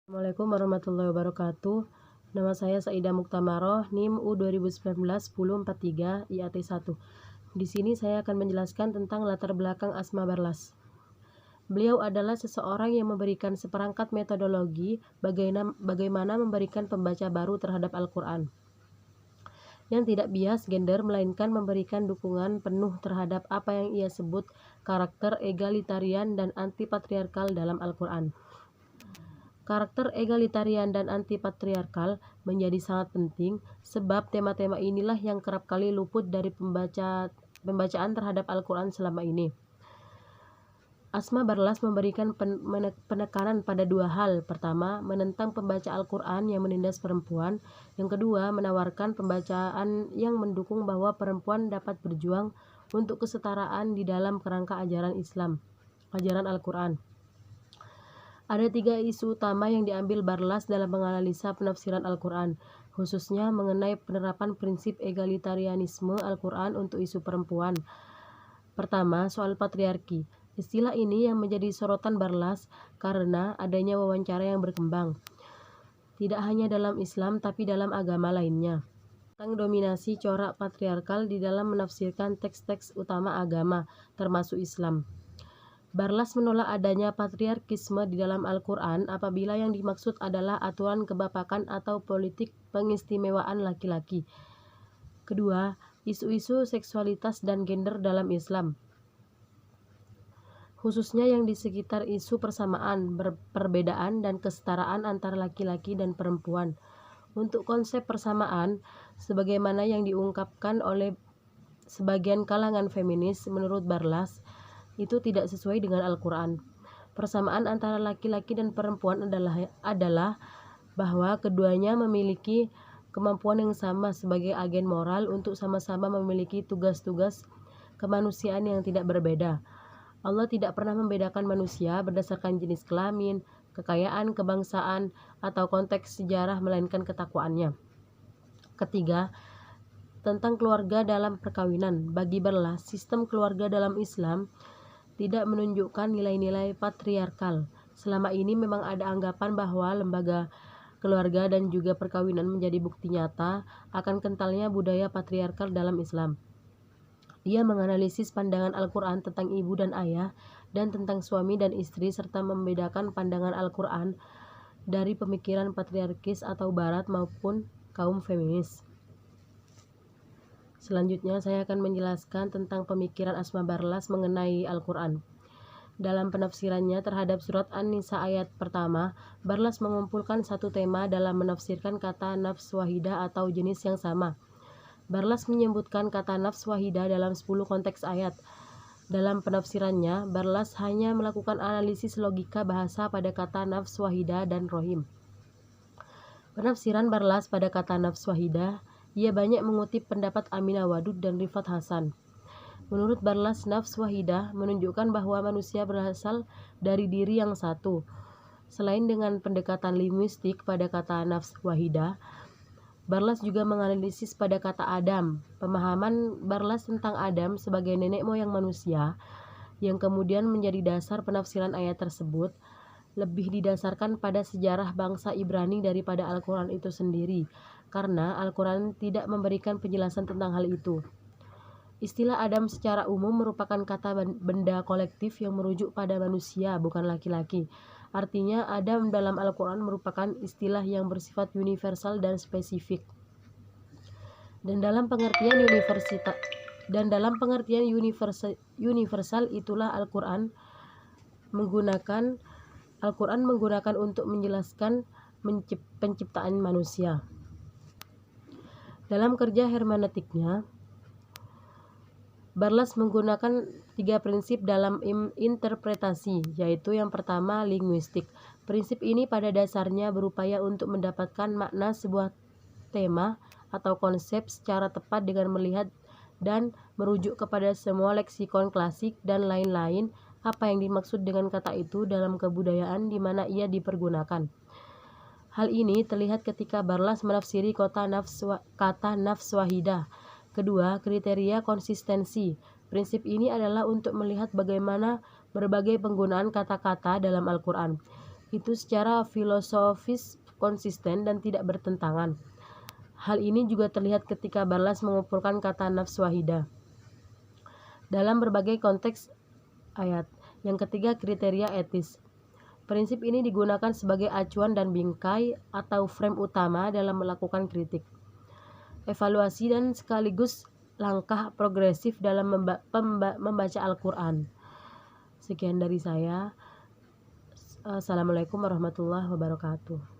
Assalamualaikum warahmatullahi wabarakatuh. Nama saya Saidah Muktamarroh, NIM U 2019-1043 IAT 1. Di sini saya akan menjelaskan tentang latar belakang Asma Barlas. Beliau adalah seseorang yang memberikan seperangkat metodologi bagaimana memberikan pembaca baru terhadap Al-Quran, yang tidak bias gender, melainkan memberikan dukungan penuh terhadap apa yang ia sebut karakter egalitarian dan anti-patriarkal dalam Al-Quran. Karakter egalitarian dan anti-patriarkal menjadi sangat penting sebab tema-tema inilah yang kerap kali luput dari pembacaan terhadap Al-Quran selama ini. Asma Barlas memberikan penekanan pada dua hal. Pertama, menentang pembaca Al-Quran yang menindas perempuan. Yang kedua, menawarkan pembacaan yang mendukung bahwa perempuan dapat berjuang untuk kesetaraan di dalam kerangka ajaran Islam, ajaran Al-Quran. Ada tiga isu utama yang diambil Barlas dalam menganalisa penafsiran Al-Quran, khususnya mengenai penerapan prinsip egalitarianisme Al-Quran untuk isu perempuan. Pertama, soal patriarki. Istilah ini yang menjadi sorotan Barlas karena adanya wawancara yang berkembang, tidak hanya dalam Islam tapi dalam agama lainnya, tentang dominasi corak patriarkal di dalam menafsirkan teks-teks utama agama, termasuk Islam. Barlas menolak adanya patriarkisme di dalam Al-Quran apabila yang dimaksud adalah aturan kebapakan atau politik pengistimewaan laki-laki. Kedua, isu-isu seksualitas dan gender dalam Islam, khususnya yang di sekitar isu persamaan, perbedaan, dan kesetaraan antara laki-laki dan perempuan. Untuk konsep persamaan, sebagaimana yang diungkapkan oleh sebagian kalangan feminis, menurut Barlas, itu tidak sesuai dengan Al-Quran. Persamaan antara laki-laki dan perempuan adalah bahwa keduanya memiliki kemampuan yang sama sebagai agen moral untuk sama-sama memiliki tugas-tugas kemanusiaan yang tidak berbeda. Allah tidak pernah membedakan manusia berdasarkan jenis kelamin, kekayaan, kebangsaan, atau konteks sejarah, melainkan ketakwaannya. Ketiga, tentang keluarga dalam perkawinan. Bagi Barlas, sistem keluarga dalam Islam tidak menunjukkan nilai-nilai patriarkal. Selama ini memang ada anggapan bahwa lembaga keluarga dan juga perkawinan menjadi bukti nyata akan kentalnya budaya patriarkal dalam Islam. Dia menganalisis pandangan Al-Quran tentang ibu dan ayah dan tentang suami dan istri, serta membedakan pandangan Al-Quran dari pemikiran patriarkis atau barat maupun kaum feminis. Selanjutnya saya akan menjelaskan tentang pemikiran Asma Barlas mengenai Al-Quran. Dalam penafsirannya terhadap surat An-Nisa ayat pertama, Barlas mengumpulkan satu tema dalam menafsirkan kata nafs wahidah atau jenis yang sama. Barlas menyebutkan kata nafs wahidah dalam 10 konteks ayat. Dalam penafsirannya, Barlas hanya melakukan analisis logika bahasa pada kata nafs wahidah dan rohim. Penafsiran Barlas pada kata nafs wahidah, ia banyak mengutip pendapat Aminah Wadud dan Rifat Hasan. Menurut Barlas, nafs wahidah menunjukkan bahwa manusia berasal dari diri yang satu. Selain dengan pendekatan linguistik pada kata nafs wahidah, Barlas juga menganalisis pada kata Adam. Pemahaman Barlas tentang Adam sebagai nenek moyang manusia, yang kemudian menjadi dasar penafsiran ayat tersebut, lebih didasarkan pada sejarah bangsa Ibrani daripada Al-Quran itu sendiri, karena Al-Quran tidak memberikan penjelasan tentang hal itu. Istilah Adam secara umum merupakan kata benda kolektif yang merujuk pada manusia, bukan laki-laki. Artinya, Adam dalam Al-Quran merupakan istilah yang bersifat universal dan spesifik. Dan dalam pengertian universal itulah Al-Quran menggunakan untuk menjelaskan penciptaan manusia. Dalam kerja hermeneutiknya, Barlas menggunakan 3 prinsip dalam interpretasi, yaitu yang pertama, linguistik. Prinsip ini pada dasarnya berupaya untuk mendapatkan makna sebuah tema atau konsep secara tepat dengan melihat dan merujuk kepada semua leksikon klasik dan lain-lain apa yang dimaksud dengan kata itu dalam kebudayaan di mana ia dipergunakan. Hal ini terlihat ketika Barlas menafsiri kata nafs wahidah. Kedua, kriteria konsistensi. Prinsip ini adalah untuk melihat bagaimana berbagai penggunaan kata-kata dalam Al-Quran itu secara filosofis konsisten dan tidak bertentangan. Hal ini juga terlihat ketika Barlas mengumpulkan kata nafs wahidah dalam berbagai konteks ayat. Yang ketiga, kriteria etis. Prinsip ini digunakan sebagai acuan dan bingkai atau frame utama dalam melakukan kritik, evaluasi, dan sekaligus langkah progresif dalam membaca Al-Quran. Sekian dari saya. Assalamualaikum warahmatullahi wabarakatuh.